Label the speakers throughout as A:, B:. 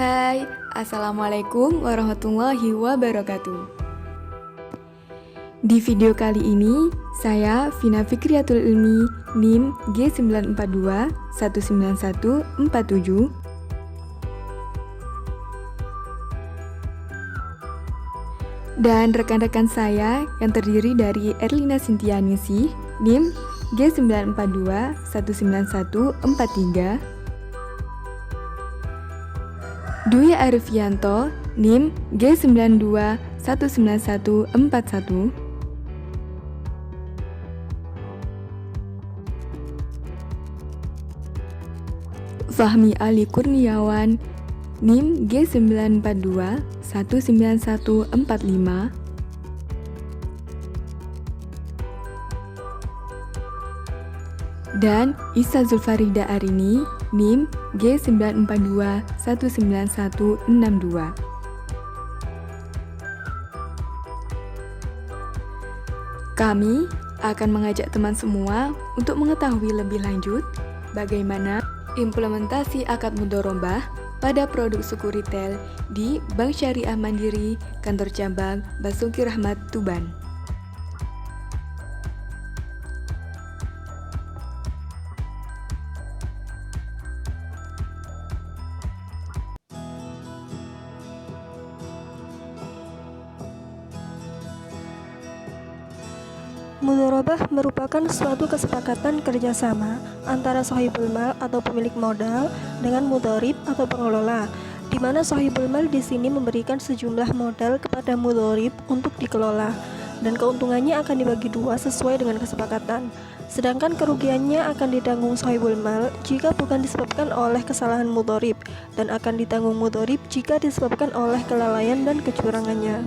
A: Hai, Assalamualaikum warahmatullahi wabarakatuh. Di video kali ini, saya Vina Fikriyatul Ilmi, NIM G942 19147, dan rekan-rekan saya yang terdiri dari Erlina Sintianingsih, NIM G942 19143, Dwi Arifianto, NIM G92 19141, Fahmi Ali Kurniawan, NIM G942 19145, dan Isa Zulfarida Arini, NIM G942 19162. Kami akan mengajak teman semua untuk mengetahui lebih lanjut bagaimana implementasi akad mudharabah pada produk suku retail di Bank Syariah Mandiri, Kantor Cabang Basuki Rahmat, Tuban.
B: Mudharabah merupakan suatu kesepakatan kerjasama antara sahibul mal atau pemilik modal dengan mudharib atau pengelola, di mana sahibul mal di sini memberikan sejumlah modal kepada mudharib untuk dikelola, dan keuntungannya akan dibagi dua sesuai dengan kesepakatan. Sedangkan kerugiannya akan ditanggung sahibul mal jika bukan disebabkan oleh kesalahan mudharib, dan akan ditanggung mudharib jika disebabkan oleh kelalaian dan kecurangannya.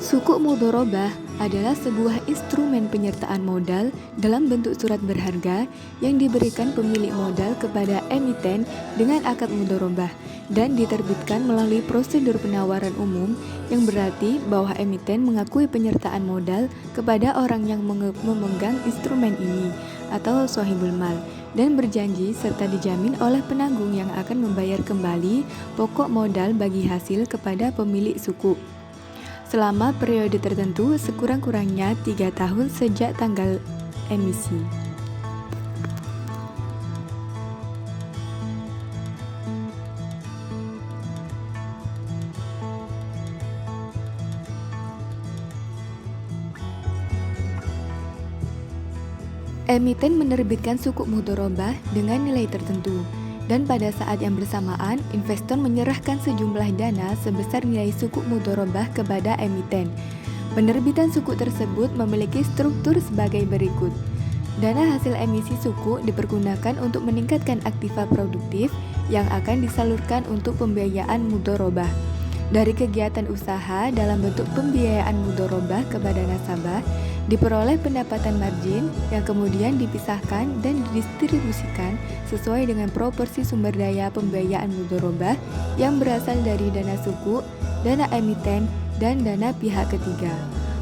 A: Sukuk mudharabah adalah sebuah instrumen penyertaan modal dalam bentuk surat berharga yang diberikan pemilik modal kepada emiten dengan akad mudharabah dan diterbitkan melalui prosedur penawaran umum, yang berarti bahwa emiten mengakui penyertaan modal kepada orang yang memegang instrumen ini atau sahibul mal, dan berjanji serta dijamin oleh penanggung yang akan membayar kembali pokok modal bagi hasil kepada pemilik suku selama periode tertentu sekurang-kurangnya 3 tahun sejak tanggal emisi. Emiten menerbitkan sukuk mudharabah dengan nilai tertentu, dan pada saat yang bersamaan, investor menyerahkan sejumlah dana sebesar nilai sukuk mudharabah kepada emiten. Penerbitan sukuk tersebut memiliki struktur sebagai berikut. Dana hasil emisi sukuk dipergunakan untuk meningkatkan aktiva produktif yang akan disalurkan untuk pembiayaan mudharabah. Dari kegiatan usaha dalam bentuk pembiayaan mudharabah kepada nasabah, diperoleh pendapatan margin yang kemudian dipisahkan dan didistribusikan sesuai dengan proporsi sumber daya pembiayaan mudharabah yang berasal dari dana suku, dana emiten, dan dana pihak ketiga.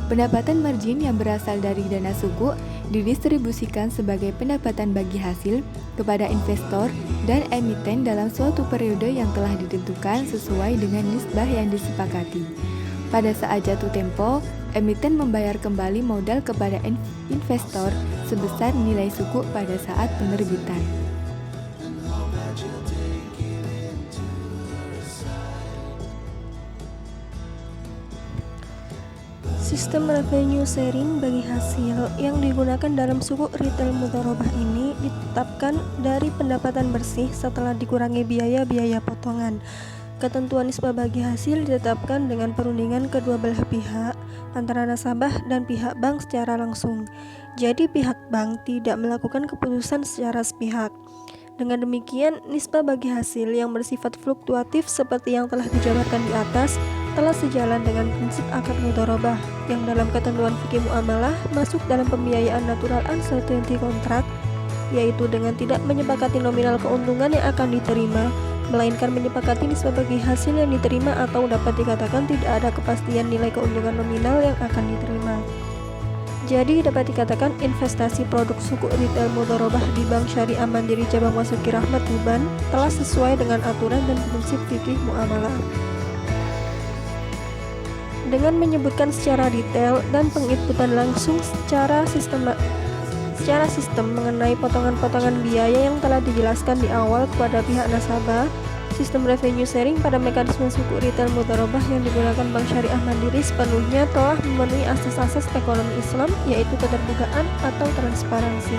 A: Pendapatan margin yang berasal dari dana suku didistribusikan sebagai pendapatan bagi hasil kepada investor dan emiten dalam suatu periode yang telah ditentukan sesuai dengan nisbah yang disepakati. Pada saat jatuh tempo, emiten membayar kembali modal kepada investor sebesar nilai sukuk pada saat penerbitan.
B: Sistem revenue sharing bagi hasil yang digunakan dalam sukuk retail mudharabah ini ditetapkan dari pendapatan bersih setelah dikurangi biaya-biaya potongan. Ketentuan nisbah bagi hasil ditetapkan dengan perundingan kedua belah pihak antara nasabah dan pihak bank secara langsung. Jadi pihak bank tidak melakukan keputusan secara sepihak. Dengan demikian, nisbah bagi hasil yang bersifat fluktuatif seperti yang telah dijabarkan di atas telah sejalan dengan prinsip akad mudharabah yang dalam ketentuan fikih muamalah masuk dalam pembiayaan natural uncertainty contract, yaitu dengan tidak menyepakati nominal keuntungan yang akan diterima, melainkan menyepakati nisbah bagi hasil yang diterima, atau dapat dikatakan tidak ada kepastian nilai keuntungan nominal yang akan diterima. Jadi dapat dikatakan investasi produk suku retail mudharabah di Bank Syariah Mandiri Cabang Wasuki Rahmat Tuban telah sesuai dengan aturan dan prinsip fikih muamalah. Dengan menyebutkan secara detail dan penginputan langsung secara sistem mengenai potongan-potongan biaya yang telah dijelaskan di awal kepada pihak nasabah, sistem revenue sharing pada mekanisme suku retail mudharabah yang digunakan Bank Syariah Mandiri sepenuhnya telah memenuhi asas-asas ekonomi Islam, yaitu keterbukaan atau transparansi.